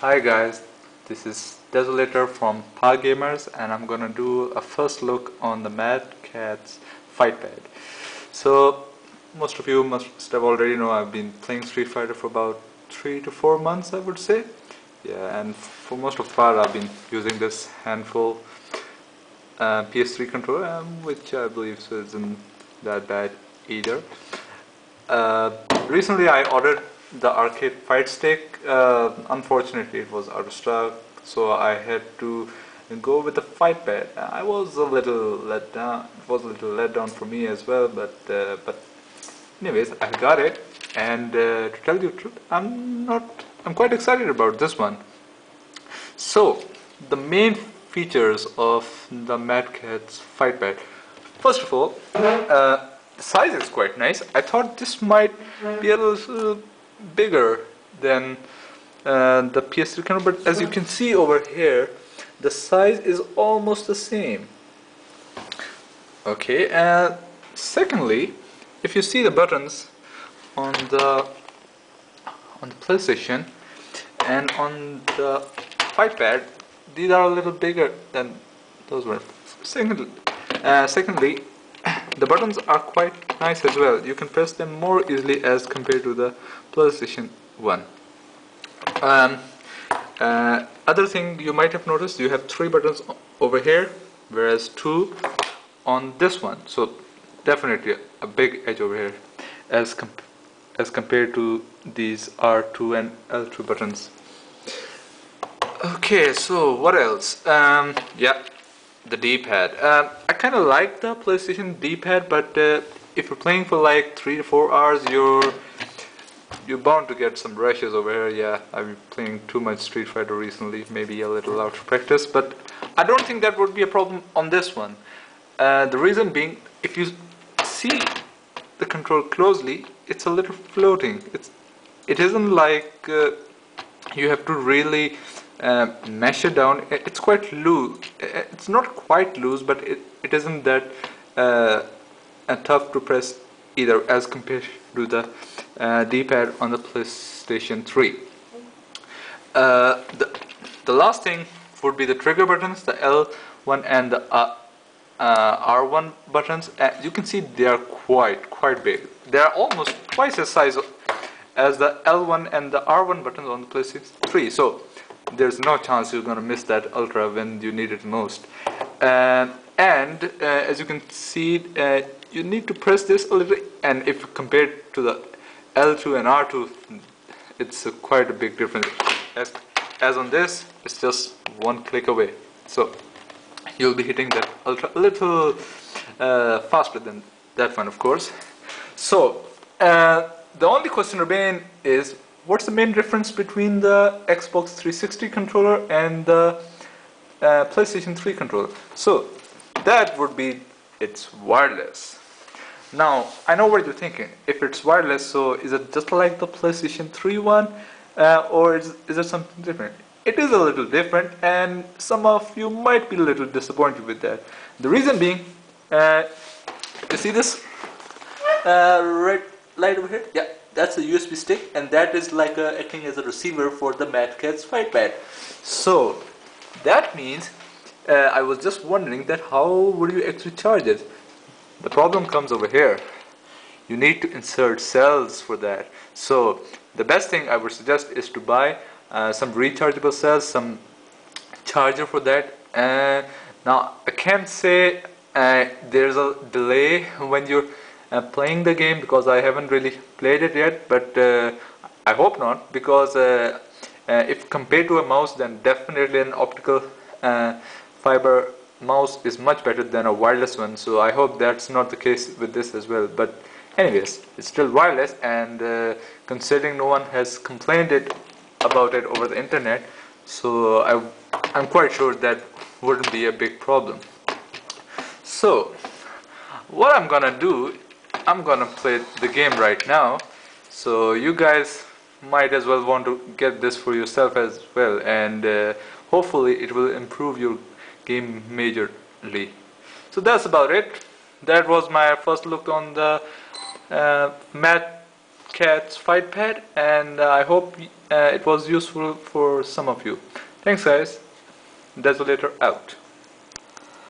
Hi guys, this is Desolator from Pa Gamers and I'm gonna do a first look on the MadCats fight pad. So most of you must have already know I've been playing Street Fighter for about 3 to 4 months, I would say. Yeah, and for most of the part I've been using this handful PS3 controller, which I believe isn't that bad either. Recently I ordered the arcade fight stick. Unfortunately it was out of stock, so I had to go with the fight pad. I was a little let down. It was a little let down for me as well, but anyways, I got it, and to tell you the truth, I'm quite excited about this one. So the main features of the MadCats fight pad. First of all, the size is quite nice. I thought this might be a little bigger than the PS3 camera, but as you can see over here, the size is almost the same. Okay, and secondly, if you see the buttons on the PlayStation and on the fight pad, these are a little bigger than those were. Secondly, the buttons are quite nice as well. You can press them more easily as compared to the PlayStation 1. Other thing you might have noticed, you have 3 buttons over here, whereas 2 on this one. So definitely a big edge over here as compared to these R2 and L2 buttons. Okay, so what else? Yeah, the D-pad. I kind of like the PlayStation D-pad, but if you're playing for like 3 to 4 hours, you're bound to get some rashes over here. Yeah, I've been playing too much Street Fighter recently, maybe a little out of practice, but I don't think that would be a problem on this one. The reason being, if you see the control closely, it's a little floating. It isn't like you have to really mesh it down. It's quite loose. It's not quite loose, but it isn't that tough to press either as compared to the D-pad on the PlayStation 3. The last thing would be the trigger buttons, the L1 and the R1 buttons. You can see they are quite big. They are almost twice the size as the L1 and the R1 buttons on the PlayStation 3. So there's no chance you're gonna miss that Ultra when you need it most. And as you can see, you need to press this a little, and if compared to the L2 and R2, it's quite a big difference. As on this, it's just one click away. So you'll be hitting that Ultra a little faster than that one, of course. So the only question remaining is, what's the main difference between the Xbox 360 controller and the PlayStation 3 controller? So that would be, it's wireless. Now I know what you're thinking. If it's wireless, so is it just like the PlayStation 3 one, or is it something different? It is a little different, and some of you might be a little disappointed with that. The reason being, you see this red light over here? Yeah, that's a USB stick, and that is like acting as a receiver for the MadCats fight pad. So that means I was just wondering that how would you actually charge it? The problem comes over here. You need to insert cells for that. So the best thing I would suggest is to buy some rechargeable cells, some charger for that. Now I can't say there's a delay when you're playing the game, because I haven't really played it yet, but I hope not, because if compared to a mouse, then definitely an optical fiber mouse is much better than a wireless one. So I hope that's not the case with this as well. But anyways, it's still wireless, and considering no one has complained about it over the internet, so I'm quite sure that wouldn't be a big problem. So what I'm gonna do, I'm gonna play the game right now, so you guys might as well want to get this for yourself as well, and hopefully it will improve your game majorly. So that's about it. That was my first look on the MadCats fight pad, and I hope it was useful for some of you. Thanks guys. Desolator out.